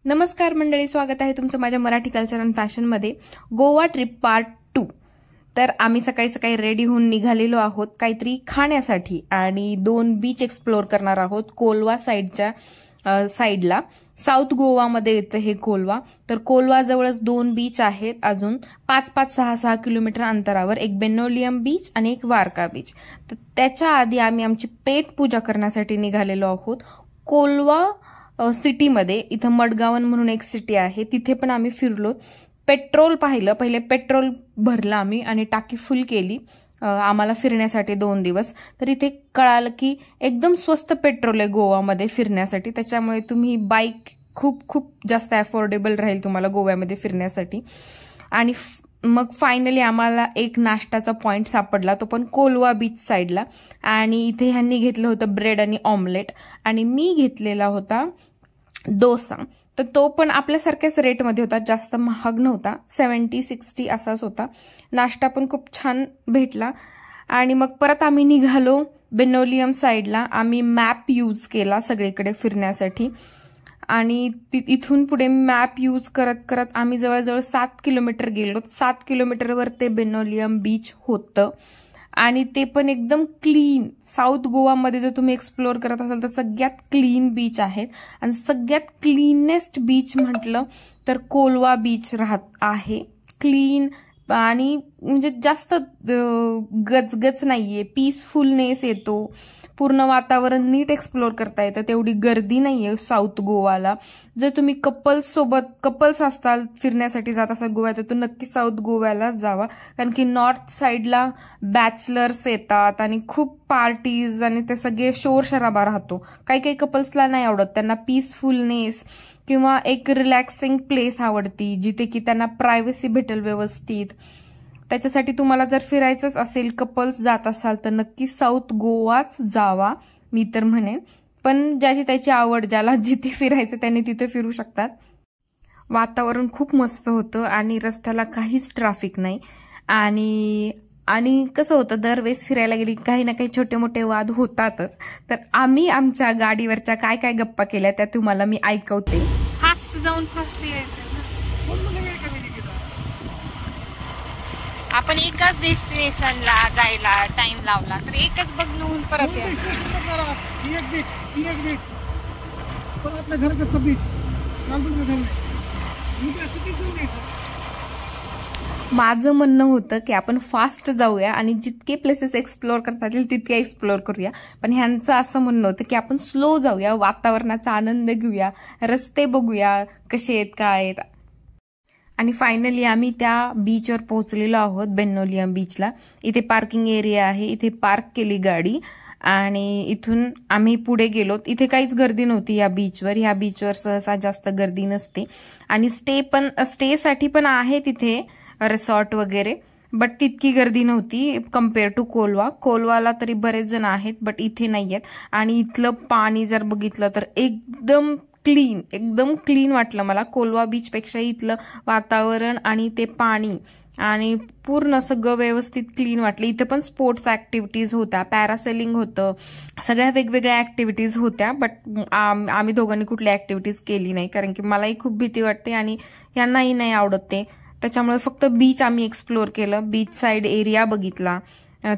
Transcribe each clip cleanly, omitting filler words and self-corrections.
नमस्कार मंडळी, स्वागत आहे तुमचं माझ्या मराठी कल्चर अँड फॅशन मध्ये. Goa trip part 2. तर आम्ही सकाळी सकाळी रेडी होऊन निघालेलो आहोत काहीतरी खाण्यासाठी आणि 2 बीच एक्सप्लोर करणार आहोत. कोलवा साईडच्या साईडला साऊथ गोवामध्ये येतं हे कोलवा. तर कोलवा जवळच 2 बीच आहेत, अजून 5-5, 6-6 किलोमीटर अंतरावर एक बेनोलियम बीच आणि एक वारका बीच. तर त्याच्या आधी आम्ही आमची पेट पूजा करण्यासाठी निघालेलो आहोत. कोलवा सिटीमध्ये इथं मडगावन म्हणून एक सिटी आहे, तिथे पण आम्ही फिरलो. पेट्रोल पाहिलं, पहिले पेट्रोल भरलं आम्ही आणि टाकी फुल केली आम्हाला फिरण्यासाठी 2 दिवस. तर इथे कळालं की एकदम स्वस्त पेट्रोल आहे गोवामध्ये फिरण्यासाठी, त्याच्यामुळे तुम्ही बाईक खूप जास्त अफोर्डेबल राहील तुम्हाला गोव्यामध्ये फिरण्यासाठी. आणि मग फायनली आम्हाला एक नाश्त्याचा पॉइंट सापडला, तो पण कोलवा बीच साईडला. आणि इथे ह्यांनी घेतलं होतं ब्रेड आणि ऑमलेट आणि मी घेतलेला होता डोसा. तर तो पण आपल्यासारख्याच रेटमध्ये होता, जास्त महाग नव्हता, 70-60 असाच होता. नाश्ता पण खूप छान भेटला. आणि मग परत आम्ही निघालो बेनोलियम साईडला. आम्ही मॅप यूज केला सगळीकडे फिरण्यासाठी आणि इथून पुढे मॅप यूज करत करत आम्ही जवळजवळ 7 किलोमीटर गेलो. 7 किलोमीटरवर ते बेनोलियम बीच होतं आणि ते पण एकदम क्लीन. साऊथ गोवामध्ये जर तुम्ही एक्सप्लोर करत असाल तर सगळ्यात क्लीन बीच आहेत आणि सगळ्यात क्लीनेस्ट बीच म्हटलं तर कोलवा बीच आहे. क्लीन आणि म्हणजे जास्त गजगज नाहीये, पीसफुलनेस येतो, पूर्ण वातावरण नीट एक्सप्लोर करता येतं, तेवढी गर्दी नाहीये साऊथ गोवाला. जर तुम्ही कपल्स असताल, फिरण्यासाठी जात असाल गोव्यात, तर नक्की साऊथ गोव्याला जावा, कारण की नॉर्थ साईडला बॅचलर्स येतात आणि खूप पार्टीज आणि ते सगळे शोर शराबा राहतो. काही कपल्सला नाही आवडत, त्यांना पीसफुलनेस किंवा एक रिलॅक्सिंग प्लेस आवडती, जिथे की त्यांना प्रायव्हसी भेटेल व्यवस्थित. त्याच्यासाठी तुम्हाला जर फिरायचंच असेल, कपल्स जात असाल, तर नक्की साऊथ गोवाच जावा मी तर म्हणेन. पण ज्याची त्याची आवड, ज्याला जिथे फिरायचं त्यांनी तिथे फिरू शकतात. वातावरण खूप मस्त होतं आणि रस्त्याला काहीच ट्रॅफिक नाही. आणि कसं होतं, दरवेळेस फिरायला गेली काही ना काही छोटे मोठे वाद होतातच. तर आम्ही आमच्या गाडीवरच्या काय गप्पा केल्या त्या तुम्हाला मी ऐकवते. फास्ट जाऊन फास्ट यायचं. आपण एकाच डेस्टिनेशनला जायला टाइम लावला तर एकच बघणं होऊन परत माझं म्हणणं होतं की आपण फास्ट जाऊया आणि जितके प्लेसेस एक्सप्लोर करता येतील तितके एक्सप्लोर करूया. पण ह्यांचं असं म्हणणं होतं की आपण स्लो जाऊया, वातावरणाचा आनंद घेऊया, रस्ते बघूया कसे आहेत काय आहेत. आणि फायनली आम्ही त्या बीचवर पोहोचलेलो आहोत, बेनोलियम बीचला. इथे पार्किंग एरिया आहे, इथे पार्क केली गाडी आणि इथून आम्ही पुढे गेलो. इथे काहीच गर्दी नव्हती या बीचवर. ह्या बीचवर सहसा जास्त गर्दी नसते आणि स्टेसाठी पण आहे तिथे रिसॉर्ट वगैरे, बट तितकी गर्दी नव्हती कम्पेअर टू कोलवाला तरी बरेच जण आहेत, बट इथे नाहीयेत. आणि इथलं पाणी जर बघितलं तर एकदम क्लीन वाटलं मला. कोलवा बीच पेक्षा इथलं वातावरण आणि ते पाणी आणि पूर्ण सगळं व्यवस्थित क्लीन वाटलं. इथे पण स्पोर्ट्स ऍक्टिव्हिटीज होत्या, पॅरासेलिंग होतं, सगळ्या वेगवेगळ्या ऍक्टिव्हिटीज होत्या. बट आम्ही दोघांनी कुठली ऍक्टिव्हिटीज केली नाही, कारण की मलाही खूप भीती वाटते आणि यांनाही नाही आवडत ते. त्याच्यामुळे फक्त बीच आम्ही एक्सप्लोर केलं. बीच साईड एरिया बघितला,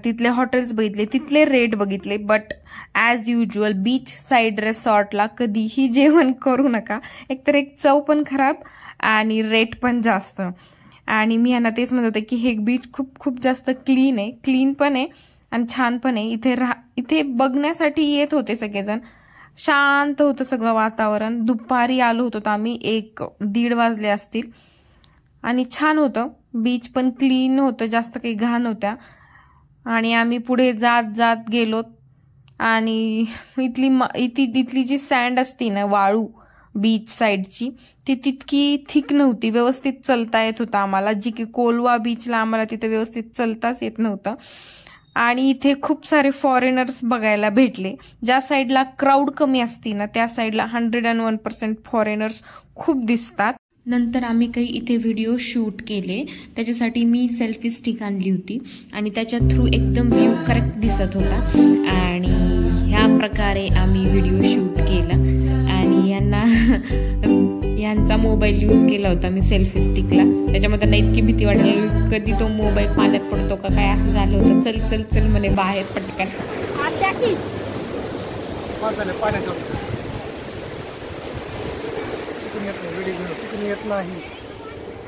तिथले हॉटेल्स बघितले, तिथले रेट बघितले. But as usual beach side रिसॉर्टला कधीही जेवण करू नका. एकतर एक चव पण खराब आणि रेट पण जास्त. आणि मी यांना तेच म्हणत होते की हे बीच खूप जास्त क्लीन पण आहे आणि छान पण आहे. इथे बघण्यासाठी येत होते सगळेजण. शांत होतं सगळं वातावरण. दुपारी आलो होतो आम्ही, 1-1:30 वाजले असतील आणि छान होतं. बीच पण क्लीन होतं, जास्त काही घाण होत्या. आणि आम्ही पुढे जात गेलो आणि इथली जी सँड असते ना, वाळू बीच साईडची, ती तितकी थिक नव्हती, व्यवस्थित चलता येत होतं आम्हाला, जी की कोलवा बीचला आम्हाला तिथे व्यवस्थित चलताच येत नव्हतं. आणि इथे खूप सारे फॉरेनर्स बघायला भेटले. ज्या साईडला क्राऊड कमी असती ना, त्या साईडला 101% फॉरेनर्स खूप दिसतात. नंतर आम्ही काही इथे व्हिडिओ शूट केले, त्याच्यासाठी मी सेल्फी स्टिक आणली होती आणि त्याच्या थ्रू एकदम व्ह्यू करेक्ट दिसत होता. आणि ह्या प्रकारे आम्ही व्हिडिओ शूट केला आणि यांचा मोबाईल यूज केला होता मी सेल्फी स्टिकला, त्याच्यामध्ये त्यांना इतकी भीती वाटली कधी तो मोबाईल पाण्यात पडतो का काय असं झालं होतं. चल चल चल म्हणे बाहेर पटकन.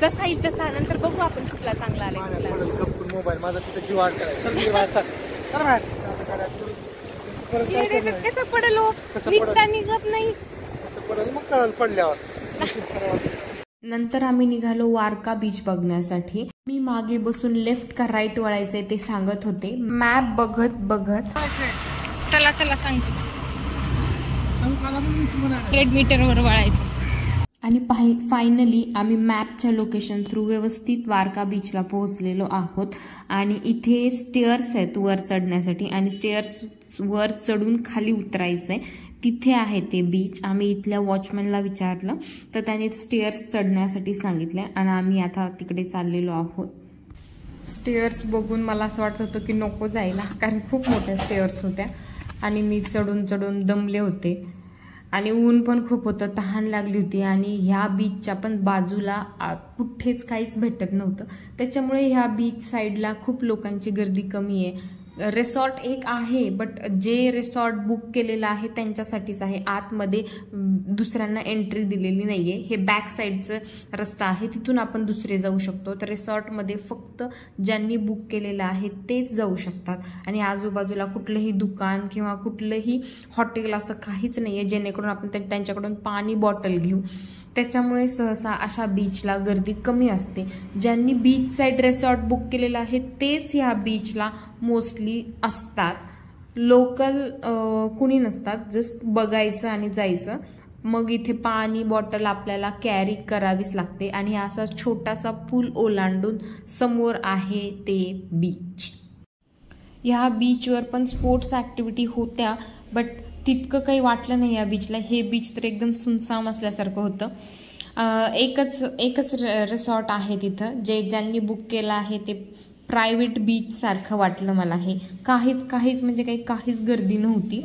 कसा येईल तसा नंतर बघू आपण कुठला चांगला आला. मोबाईल माझा तिथे जीव कसं पडलो निघता निघत नाही मग पडल्यावर. नंतर आम्ही निघालो वारका बीच बघण्यासाठी. मी मागे बसून लेफ्ट का राईट वळायचंय ते सांगत होते, मॅप बघत बघत. चला चला सांगते, रेड मीटरवर वळायचं. आणि फायनली आम्ही मॅपच्या लोकेशन थ्रू व्यवस्थित वारका बीचला पोहोचलेलो आहोत. आणि इथे स्टेअर्स आहेत वर चढण्यासाठी आणि स्टेअर्स वर चढून खाली उतरायचंय, तिथे आहे ते बीच. आम्ही इथल्या वॉचमॅनला विचारलं तर त्याने स्टेअर्स चढण्यासाठी सांगितले आणि आम्ही आता तिकडे चाललेलो आहोत. स्टेअर्स बघून मला असं वाटत होतं की नको जायला, कारण खूप मोठ्या स्टेअर्स होत्या आणि मी चढून चढून दमले होते आणि ऊन पण खूप होतं, तहान लागली होती. आणि ह्या बीचच्या पण बाजूला कुठेच काहीच भेटत नव्हतं, त्याच्यामुळे ह्या बीच साईडला खूप लोकांची गर्दी कमी आहे. रिसॉर्ट एक आहे, बट जे रिसॉर्ट बुक केलेलं आहे त्यांच्यासाठीच आहे, आतमध्ये दुसऱ्यांना एंट्री दिलेली नाहीये. हे बॅक साईडचं रस्ता आहे, तिथून आपण दुसरे जाऊ शकतो. तर रिसॉर्टमध्ये फक्त ज्यांनी बुक केलेलं आहे तेच जाऊ शकतात. आणि आजूबाजूला कुठलंही दुकान किंवा कुठलंही हॉटेल असं काहीच नाहीये जेणेकरून आपण त्यांच्याकडून पाणी बॉटल घेऊ. त्याच्यामुळे सहसा अशा बीचला गर्दी कमी असते. ज्यांनी बीच साईड रिसॉर्ट बुक केलेलं आहे तेच ह्या बीचला मोस्टली असतात, लोकल कुणी नसतात. जस्ट बघायचं आणि जायचं. मग इथे पाणी बॉटल आपल्याला कॅरी करावीच लागते. आणि असा छोटासा पूल ओलांडून समोर आहे ते बीच. ह्या बीचवर पण स्पोर्ट्स ऍक्टिव्हिटी होत्या, बट तितकं काही वाटलं नाही या बीचला. हे बीच तर एकदम सुनसाम असल्यासारखं होतं. एकच रिसॉर्ट आहे तिथं, ज्यांनी बुक केलं आहे ते प्रायव्हेट बीच सारखं वाटलं मला. हे काहीच म्हणजे काहीच गर्दी नव्हती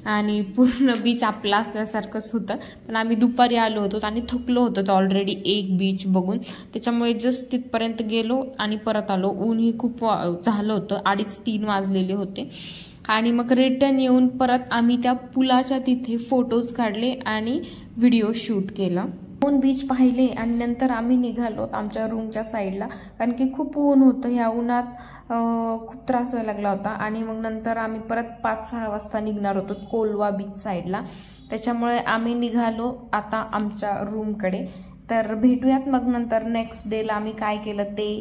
आणि पूर्ण बीच आपला असल्यासारखंच होतं. पण आम्ही दुपारी आलो होतो आणि थकलो होतो ऑलरेडी एक बीच बघून, त्याच्यामुळे जस्ट तिथपर्यंत गेलो आणि परत आलो. ऊनही खूप झालं होतं, 2:30-3 वाजलेले होते. आणि मग रिटर्न येऊन परत आम्ही त्या पुलाच्या तिथे फोटोज काढले आणि व्हिडिओ शूट केला. 2 बीच पाहिले आणि नंतर आम्ही निघालो आमच्या रूमच्या साईडला, कारण की खूप ऊन होतं. ह्या उन्हात खूप त्रास व्हायला लागला होता. आणि मग नंतर आम्ही परत 5-6 वाजता निघणार होतो कोलवा बीच साईडला. त्याच्यामुळे आम्ही निघालो आता आमच्या रूमकडे. तर भेटूयात मग नंतर नेक्स्ट डेला आम्ही काय केलं ते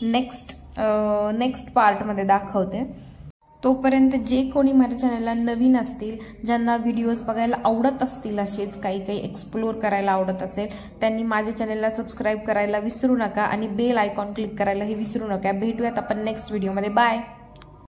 नेक्स्ट पार्टमध्ये दाखवते. तोपर्यंत जे कोणी माझ्या चॅनलला नवीन असतील, ज्यांना व्हिडिओज बघायला आवडत असतील, असेच काही एक्सप्लोर करायला आवडत असेल, त्यांनी माझ्या चॅनलला सबस्क्राईब करायला विसरू नका आणि बेल आयकॉन क्लिक करायलाही विसरू नका. भेटूयात आपण नेक्स्ट व्हिडिओमध्ये. बाय.